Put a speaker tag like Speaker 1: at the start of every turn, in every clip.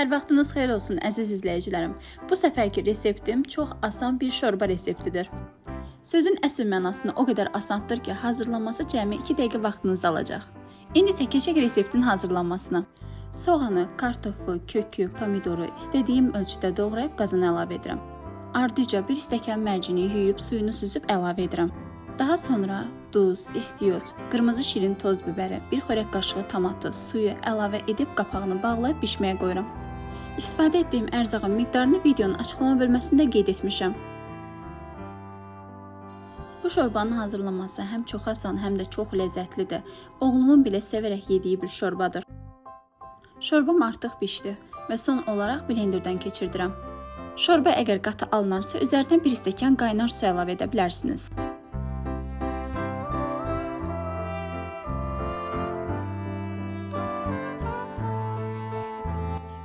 Speaker 1: Hər vaxtınız xeyir olsun əziz izləyicilərim. Bu səfərki reseptim çox asan bir şorba reseptidir. Sözün əsl mənasında o qədər asandır ki, hazırlanması cəmi 2 dəqiqə vaxtınızı alacaq. İndi isə keçək reseptin hazırlanmasına. Soğanı, kartofu, kökü, pomidoru istədiyim ölçüdə doğrayıb qazana əlavə edirəm. Ardıca 1 stəkan mərcini yuyub suyunu süzüb əlavə edirəm. Daha sonra duz, istiyot, qırmızı şirin toz bibəri, 1 xörək qaşığı tomatı, suyu əlavə edib qapağını bağlayıb bişməyə qoyuram. İstifadə etdiyim ərzağın miqdarını videonun açıqlama bölməsində qeyd etmişəm. Bu şorbanın hazırlanması həm çox asan, həm də çox ləzzətlidir. Oğlumun belə sevərək yediyi bir şorbadır. Şorbam artıq bişdi və son olaraq blenderdən keçirdirəm. Şorba əgər qatı alınarsa, üzərinə 1 stəkan qaynar su əlavə edə bilərsiniz.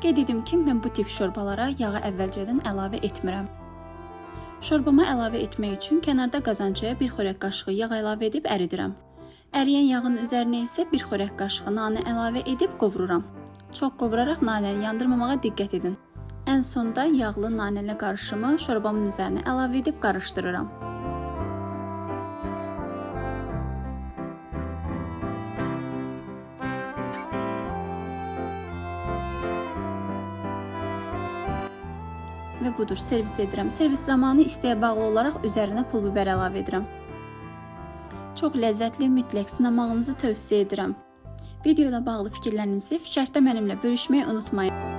Speaker 1: Qeyd edim ki, mən bu tip şorbalara yağı əvvəlcədən əlavə etmirəm. Şorbama əlavə etmək üçün kənarda qazancaya 1 xörək qaşığı yağ əlavə edib əridirəm. Əriyən yağın üzərinə isə 1 xörək qaşığı nanə əlavə edib qovururam. Çox qovuraraq nanəni yandırmamağa diqqət edin. Ən sonda yağlı nanəli qarışımı şorbamın üzərinə əlavə edib qarışdırıram. Və budur, servis edirəm. Servis zamanı isteyə bağlı olaraq üzərinə pul biber əlavə edirəm. Çox ləzzətli, mütləq sınamağınızı tövsiyə edirəm. Videoda bağlı fikirlərinizi şərtdə mənimlə bölüşməyi unutmayın.